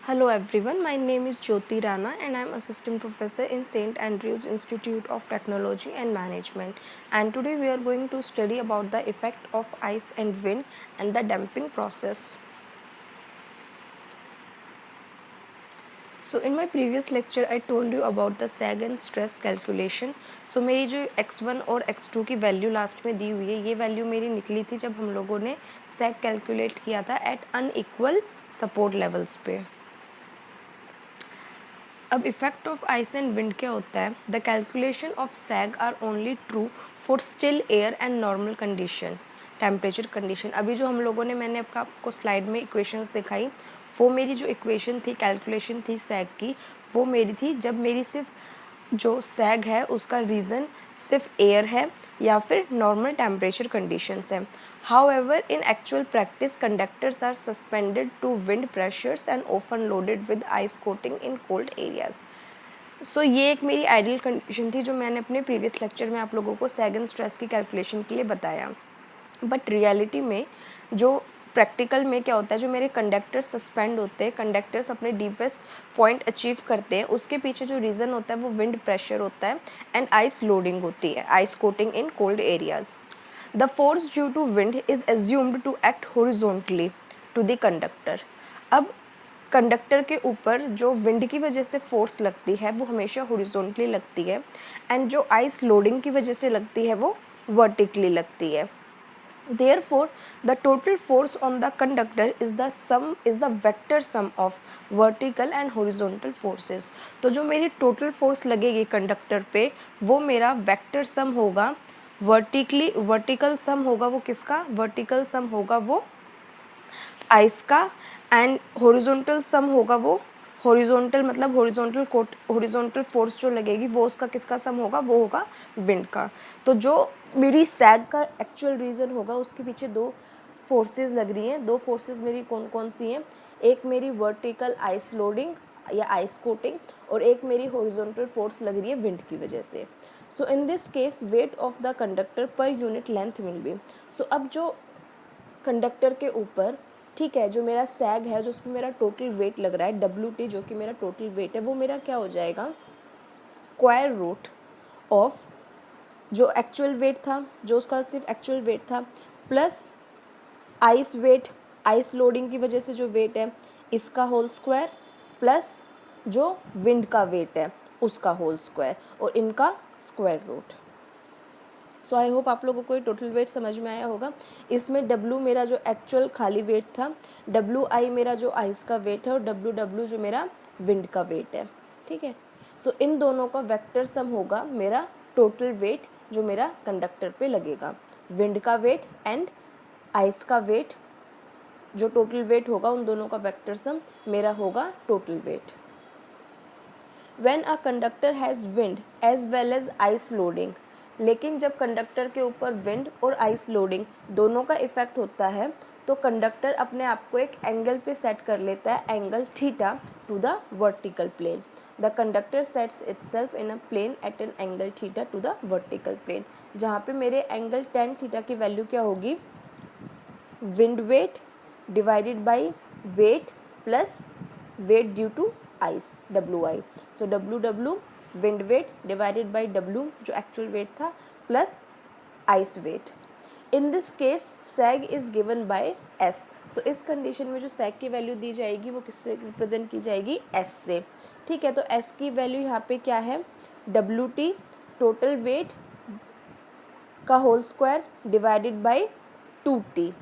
Hello everyone, my name is Jyoti Rana and I am assistant professor in St. Andrews Institute of Technology and Management, and today we are going to study about the effect of ice and wind and the damping process. So in my previous lecture I told you about the sag and stress calculation. So मेरी जो x1 और x2 की value last में दी हुई है, ये value मेरी निकली थी जब हम लोगों ने सैग कैलकुलेट किया था एट अनइक्वल सपोर्ट लेवल्स पे. अब effect of ice and wind क्या होता है? The calculation of sag are only true for still air and normal condition, temperature condition. अभी जो हम लोगों ने मैंने आपको स्लाइड में इक्वेशंस दिखाई, वो मेरी जो इक्वेशन थी, कैलकुलेशन थी सैग की, वो मेरी थी जब मेरी सिर्फ जो सैग है उसका रीज़न सिर्फ एयर है या फिर नॉर्मल टेम्परेचर कंडीशंस है. However in actual practice conductors are suspended to wind pressures and often loaded with ice coating in cold areas. So ये एक मेरी आइडियल कंडीशन थी जो मैंने अपने प्रीवियस लेक्चर में आप लोगों को सैग एंड स्ट्रेस की कैलकुलेशन के लिए बताया. बट रियलिटी में जो प्रैक्टिकल में क्या होता है, जो मेरे कंडक्टर्स सस्पेंड होते हैं, कंडक्टर्स अपने डीपेस्ट पॉइंट अचीव करते हैं, उसके पीछे जो रीज़न होता है वो विंड प्रेशर होता है एंड आइस लोडिंग होती है, ice coating in cold areas. The force due to wind is assumed to act horizontally to the conductor. अब कंडक्टर के ऊपर जो विंड की वजह से फोर्स लगती है वो हमेशा हॉरिजॉन्टली लगती है एंड जो आइस लोडिंग की वजह से लगती है वो वर्टिकली लगती है. Therefore, the total force on the conductor is the vector sum of vertical and horizontal forces. तो जो मेरी total force लगेगी कंडक्टर पे वो मेरा वेक्टर सम होगा. वर्टिकल सम होगा वो किसका? वर्टिकल सम होगा वो आइस का, एंड हॉरिजॉन्टल सम होगा वो हॉरिजॉन्टल मतलब हॉरिजॉन्टल फोर्स जो लगेगी वो उसका किसका सम होगा? वो होगा विंड का. तो जो मेरी सैग का एक्चुअल रीज़न होगा उसके पीछे दो फोर्सेस लग रही हैं. दो फोर्सेस मेरी कौन कौन सी हैं? एक मेरी वर्टिकल आइस लोडिंग या आइस कोटिंग और एक मेरी हॉरिजॉन्टल फोर्स लग रही है विंड की वजह से. So in this case weight of the conductor पर unit length will be. So अब जो कंडक्टर के ऊपर, ठीक है, जो मेरा सैग है, जो उसमें मेरा टोटल वेट लग रहा है WT, जो कि मेरा टोटल वेट है, वो मेरा क्या हो जाएगा? स्क्वायर रूट ऑफ जो एक्चुअल वेट था, जो उसका सिर्फ एक्चुअल वेट था, plus ice weight, ice loading की वजह से जो वेट है इसका होल स्क्वायर, प्लस जो विंड का वेट है उसका होल स्क्वायर और इनका square root. So I hope आप लोगों को ये टोटल वेट समझ में आया होगा. इसमें W मेरा जो एक्चुअल खाली वेट था, WI मेरा जो आइस का वेट है और WW जो मेरा विंड का वेट है. ठीक है, सो इन दोनों का वेक्टर सम होगा मेरा टोटल वेट जो मेरा कंडक्टर पे लगेगा. विंड का वेट एंड आइस का वेट, जो टोटल वेट होगा उन दोनों का वेक्टर सम मेरा होगा total weight. When a conductor has wind as well as ice loading, लेकिन जब कंडक्टर के ऊपर विंड और आइस लोडिंग दोनों का इफेक्ट होता है तो कंडक्टर अपने आप को एक एंगल पे सेट कर लेता है, angle theta to the vertical plane. The conductor sets itself in a plane at an angle theta to the vertical plane, जहाँ पे मेरे एंगल टेन थीटा की वैल्यू क्या होगी? Wind weight divided by weight plus weight due to ice WI. So WW wind weight divided by W जो actual weight था plus ice weight. In this case sag is given by S. So इस condition में जो सैग की value दी जाएगी वो किससे represent की जाएगी? S से. ठीक है, तो S की वैल्यू यहाँ पे क्या है? WT टोटल वेट का whole square divided by 2T.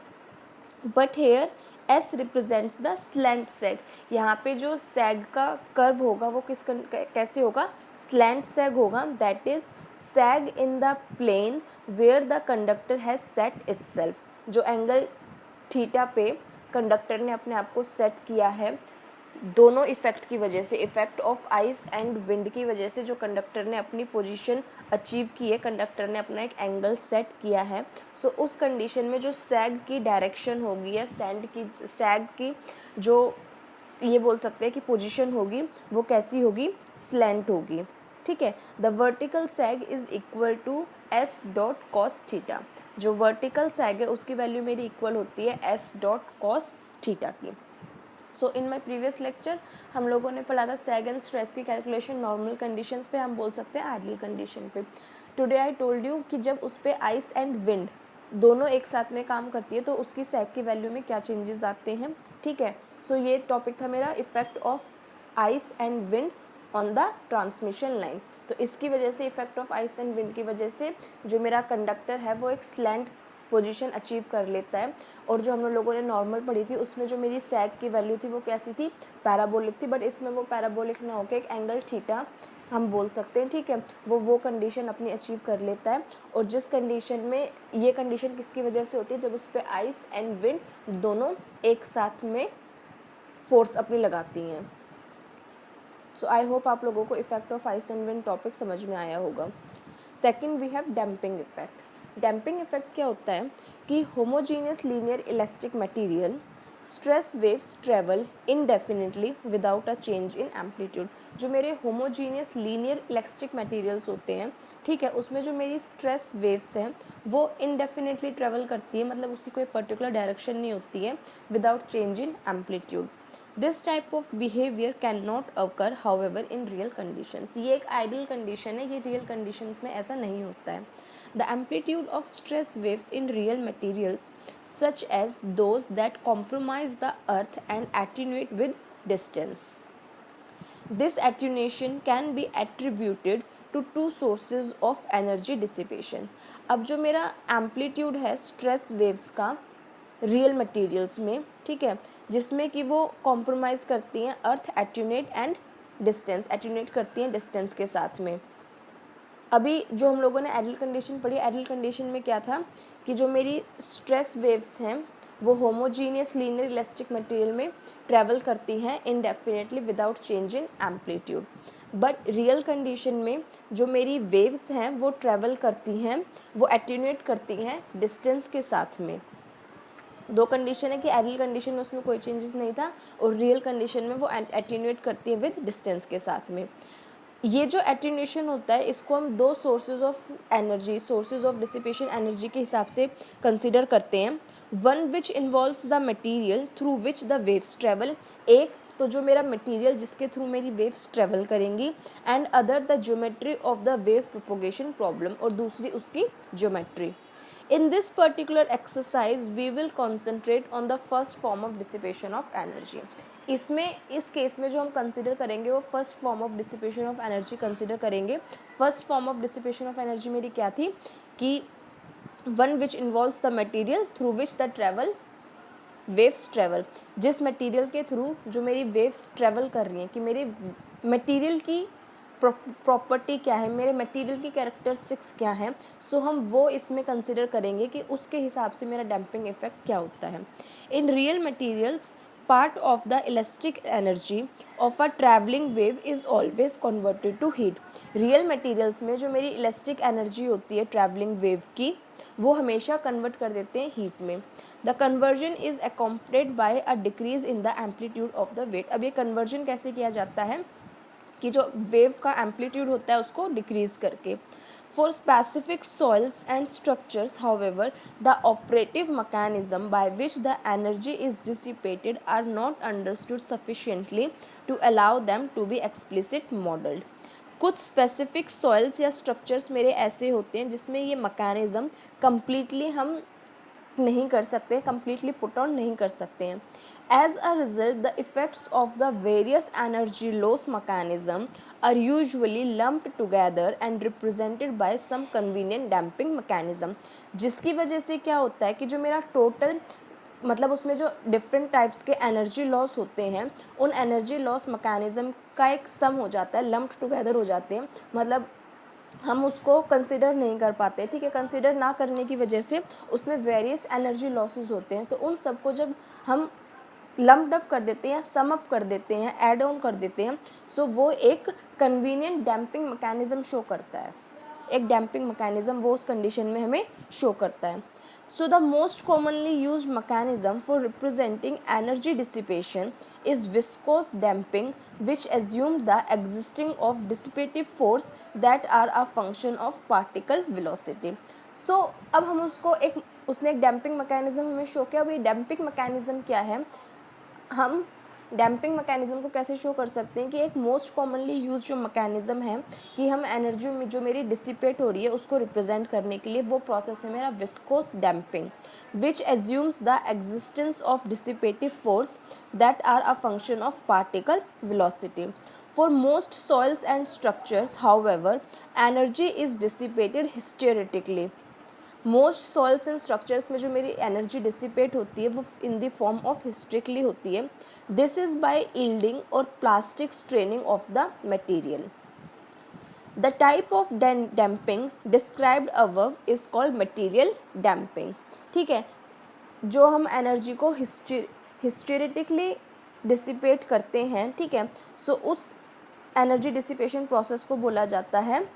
But here S represents the slant sag. यहाँ पे जो सैग का कर्व होगा वो कैसे होगा? स्लैंट सैग होगा. That is sag in the plane where the conductor has set itself. जो एंगल थीटा पे कंडक्टर ने अपने आप को सेट किया है, दोनों इफेक्ट की वजह से, effect of ice and wind की वजह से जो कंडक्टर ने अपनी पोजीशन अचीव की है, कंडक्टर ने अपना एक एंगल सेट किया है. सो उस कंडीशन में जो सैग की डायरेक्शन होगी या सैग की जो ये बोल सकते हैं कि पोजीशन होगी वो कैसी होगी? स्लैंट होगी. ठीक है, the vertical sag is equal to S dot cos theta. जो वर्टिकल सैग है उसकी वैल्यू मेरी इक्वल होती है S डॉट कॉस थीटा की. सो इन माई प्रीवियस लेक्चर हम लोगों ने पढ़ा था सैग एंड स्ट्रेस की कैलकुलेशन नॉर्मल कंडीशंस पे, हम बोल सकते हैं आइडियल कंडीशन पे. टुडे आई टोल्ड यू कि जब उस पर आइस एंड विंड दोनों एक साथ में काम करती है तो उसकी सैग की वैल्यू में क्या चेंजेस आते हैं. ठीक है, सो ये टॉपिक था मेरा effect of ice and wind on the transmission line. तो इसकी वजह से effect of ice and wind की वजह से जो मेरा कंडक्टर है वो एक स्लैंट पोजीशन अचीव कर लेता है. और जो हम लोगों ने नॉर्मल पढ़ी थी उसमें जो मेरी सैग की वैल्यू थी वो कैसी थी, पैराबोलिक थी. बट इसमें वो पैराबोलिक ना होकर एक एंगल थीटा हम बोल सकते हैं. ठीक है, वो कंडीशन अपनी अचीव कर लेता है. और जिस कंडीशन में ये कंडीशन किसकी वजह से होती है, जब उस पर आइस एंड विंड दोनों एक साथ में फोर्स अपनी लगाती हैं. सो आई होप आप लोगों को effect of ice and wind topic समझ में आया होगा. Second we have damping effect. Damping effect क्या होता है कि homogeneous linear elastic material stress waves travel indefinitely without a change in amplitude. जो मेरे होमोजीनियस लीनियर इलास्टिक मटेरियल्स होते हैं, ठीक है, उसमें जो मेरी स्ट्रेस वेव्स हैं वो इनडेफिनिटली ट्रेवल करती है, मतलब उसकी कोई पर्टिकुलर डायरेक्शन नहीं होती है without change in amplitude. This type of behaviour can not occur however in real conditions. ये एक आइडियल कंडीशन है, ये रियल कंडीशंस में ऐसा नहीं होता है. The amplitude of stress waves in real materials, such as those that compromise the earth and attenuate with distance. This attenuation can be attributed to two sources of energy dissipation. अब जो मेरा amplitude है stress waves का real materials में, ठीक है, जिसमें कि वो compromise करती हैं earth attenuate and distance, attenuate करती हैं distance के साथ में. अभी जो हम लोगों ने आइडियल कंडीशन पढ़ी, आइडियल कंडीशन में क्या था कि जो मेरी स्ट्रेस वेव्स हैं वो होमोजीनियस लीनियर इलास्टिक मटेरियल में ट्रैवल करती हैं indefinitely without change in amplitude. But real condition में जो मेरी वेव्स हैं वो ट्रैवल करती हैं, वो एटीन्यूएट करती हैं डिस्टेंस के साथ में. दो कंडीशन है कि आइडियल कंडीशन में उसमें कोई चेंजेस नहीं था और रियल कंडीशन में वो एटीन्यूएट करती है विद डिस्टेंस के साथ में. ये जो एटीन्यूएशन होता है इसको हम दो sources of energy, sources of dissipation energy के हिसाब से कंसिडर करते हैं. One which involves the material through which the waves travel. एक तो जो मेरा मटेरियल जिसके थ्रू मेरी वेव्स ट्रेवल करेंगी, and other the geometry of the wave propagation problem, और दूसरी उसकी geometry. In this particular exercise, we will concentrate on the first form of dissipation of energy. इसमें इस केस में जो हम कंसिडर करेंगे वो first form of dissipation of energy consider करेंगे. First form of dissipation of energy मेरी क्या थी कि one which involves the material through which the travel waves travel. जिस मटेरियल के थ्रू जो मेरी वेव्स ट्रेवल कर रही हैं, कि मेरे मटेरियल की प्रॉपर्टी क्या है, मेरे मटेरियल की कैरेक्टरिस्टिक्स क्या हैं, सो हम वो इसमें कंसिडर करेंगे कि उसके हिसाब से मेरा डैम्पिंग इफेक्ट क्या होता है. In real materials part of the elastic energy of a traveling wave is always converted to heat. Real materials में जो मेरी इलास्टिक एनर्जी होती है ट्रैवलिंग वेव की वो हमेशा कन्वर्ट कर देते हैं हीट में. The conversion is accompanied by a decrease in the amplitude of the wave. अब ये कन्वर्जन कैसे किया जाता है कि जो वेव का एम्पलीट्यूड होता है उसको डिक्रीज करके. For specific soils and structures, however, the operative mechanism by which the energy is dissipated are not understood sufficiently to allow them to be explicit modeled. कुछ स्पेसिफिक सॉइल्स या structures मेरे ऐसे होते हैं जिसमें ये मैकेनिज़्म कम्प्लीटली हम नहीं कर सकते, कम्प्लीटली पुट ऑन नहीं कर सकते हैं. As a result, the effects of the various energy loss mechanism are usually lumped together and represented by some convenient damping mechanism. जिसकी वजह से क्या होता है कि जो मेरा टोटल मतलब उसमें जो डिफरेंट टाइप्स के एनर्जी लॉस होते हैं उन एनर्जी लॉस मैकेनिज़्म का एक सम हो जाता है, लम्प्ड टुगेदर हो जाते हैं, मतलब हम उसको कंसिडर नहीं कर पाते. ठीक है, कंसिडर ना करने की वजह से उसमें वेरियस एनर्जी लॉसेस होते हैं. तो उन सबको जब हम लम्प्ड अप कर देते हैं या सम अप कर देते हैं, ऐड ऑन कर देते हैं, सो वो एक कन्वीनियंट डैम्पिंग मैकेनिज़्म शो करता है. एक डैम्पिंग मैकेनिज़्म वो उस कंडीशन में हमें शो करता है. So the most commonly used mechanism for representing energy dissipation is viscous damping, which assume the existing of dissipative force that are a function of particle velocity. So अब हम उसको उसने एक डैम्पिंग मैकेनिज़्म हमें show किया. अब ये damping mechanism क्या है, हम डैम्पिंग मैकेनिज्म को कैसे शो कर सकते हैं कि एक मोस्ट कॉमनली यूज जो मैकेनिज्म है कि हम एनर्जी में जो मेरी डिसिपेट हो रही है उसको रिप्रेजेंट करने के लिए, वो प्रोसेस है मेरा viscous damping, which assumes the existence of dissipative force that are a function of particle velocity. For most soils and structures, however, energy is dissipated hysteretically. Most soils and structures में जो मेरी energy dissipate होती है वो in the form of hysteretically होती है. This is by yielding और plastic straining of the material. The type of damping described above is called material damping. ठीक है, जो हम एनर्जी को हिस्टेरेटिकली डिसिपेट करते हैं, ठीक है, सो उस एनर्जी डिसिपेशन प्रोसेस को बोला जाता है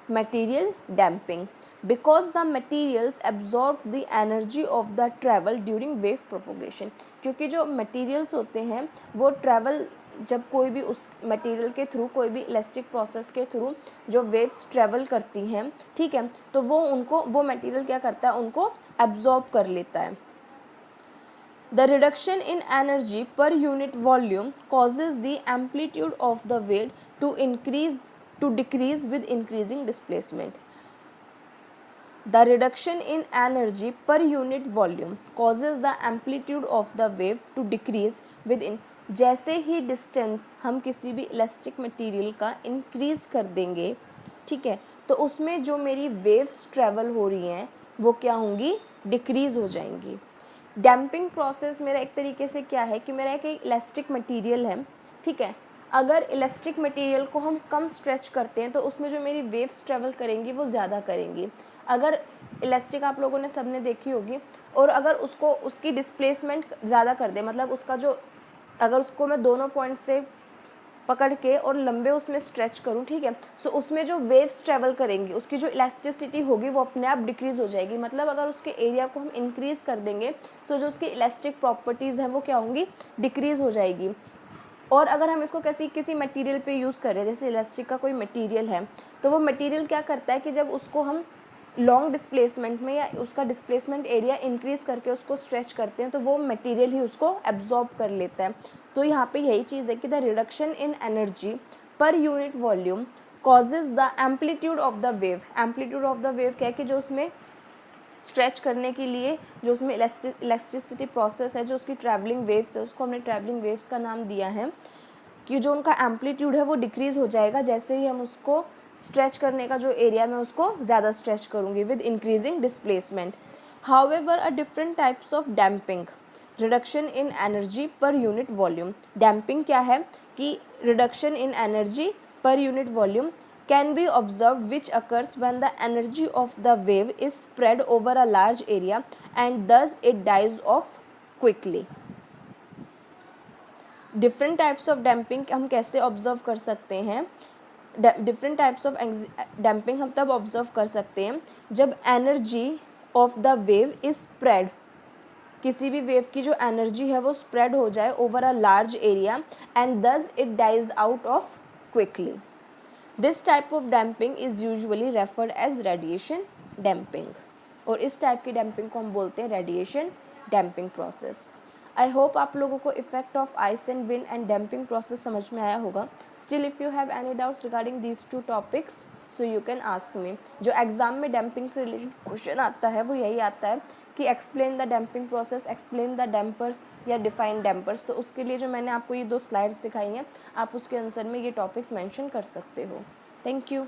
material damping. Because the materials absorb the energy of the travel during wave propagation. क्योंकि जो मटीरियल्स होते हैं वो ट्रैवल, जब कोई भी उस मटेरियल के थ्रू, कोई भी इलास्टिक प्रोसेस के थ्रू जो वेव्स ट्रैवल करती हैं, ठीक है, तो वो मटेरियल क्या करता है, उनको एब्जॉर्ब कर लेता है. The reduction in energy per unit volume causes the amplitude of the wave to decrease with increasing displacement. The reduction in energy per unit volume causes the amplitude of the wave to decrease with जैसे ही distance हम किसी भी elastic material का increase कर देंगे, ठीक है, तो उसमें जो मेरी वेव्स ट्रैवल हो रही हैं वो क्या होंगी, डिक्रीज़ हो जाएंगी. डैम्पिंग प्रोसेस मेरा एक तरीके से क्या है कि मेरा एक इलास्टिक मटेरियल है, ठीक है, अगर इलास्टिक मटेरियल को हम कम स्ट्रेच करते हैं तो उसमें जो मेरी वेव्स ट्रैवल करेंगी वो ज़्यादा करेंगी. अगर इलास्टिक आप लोगों ने सबने देखी होगी, और अगर उसकी डिस्प्लेसमेंट ज़्यादा कर दे, मतलब उसका जो, अगर उसको मैं दोनों पॉइंट से पकड़ के और लंबे उसमें स्ट्रेच करूं, ठीक है, सो उसमें जो वेव्स ट्रैवल करेंगी उसकी जो इलास्टिसिटी होगी वो अपने आप डिक्रीज़ हो जाएगी. मतलब अगर उसके एरिया को हम इंक्रीज़ कर देंगे सो जो उसकी इलास्टिक प्रॉपर्टीज़ हैं वो क्या होंगी, डिक्रीज़ हो जाएगी. और अगर हम इसको किसी मटेरियल पे यूज़ कर रहे हैं, जैसे इलास्टिक का कोई मटेरियल है, तो वो मटेरियल क्या करता है कि जब उसको हम लॉन्ग डिस्प्लेसमेंट में या उसका डिस्प्लेसमेंट एरिया इंक्रीज़ करके उसको स्ट्रेच करते हैं तो वो मटेरियल ही उसको एब्जॉर्ब कर लेता है. सो यहाँ पे यही चीज़ है कि the reduction in energy per unit volume causes the amplitude of the wave. Amplitude of the wave क्या है कि जो उसमें स्ट्रेच करने के लिए जो उसमें इलेक्ट्रिसिटी प्रोसेस है, जो उसकी ट्रैवलिंग वेव्स है, उसको हमने ट्रैवलिंग वेव्स का नाम दिया है, कि जो उनका एम्पलीट्यूड है वो डिक्रीज़ हो जाएगा जैसे ही हम उसको स्ट्रेच करने का जो एरिया मैं उसको ज़्यादा स्ट्रेच करूँगी with increasing displacement. However a different types of damping reduction in energy per unit volume. Damping क्या है कि reduction in energy per unit volume can be observed which occurs when the energy of the wave is spread over a large area and thus it dies off quickly. Different types of damping हम कैसे observe कर सकते हैं? Different types of damping हम तब observe कर सकते हैं जब energy of the wave is spread, किसी भी वेव की जो एनर्जी है वो स्प्रेड हो जाए over a large area and thus it dies out of quickly. This type of damping is usually referred as radiation damping. और इस टाइप की डैम्पिंग को हम बोलते हैं रेडिएशन डैम्पिंग प्रोसेस. आई होप आप लोगों को effect of ice and wind and damping process समझ में आया होगा. Still if you have any doubts regarding these two topics so you can ask me. जो एग्जाम में डैम्पिंग से रिलेटेड क्वेश्चन आता है वो यही आता है कि explain the damping process, explain the dampers या डिफाइन डैम्पर्स. तो उसके लिए जो मैंने आपको ये 2 स्लाइड्स दिखाई हैं आप उसके आंसर में ये टॉपिक्स मेंशन कर सकते हो. Thank you.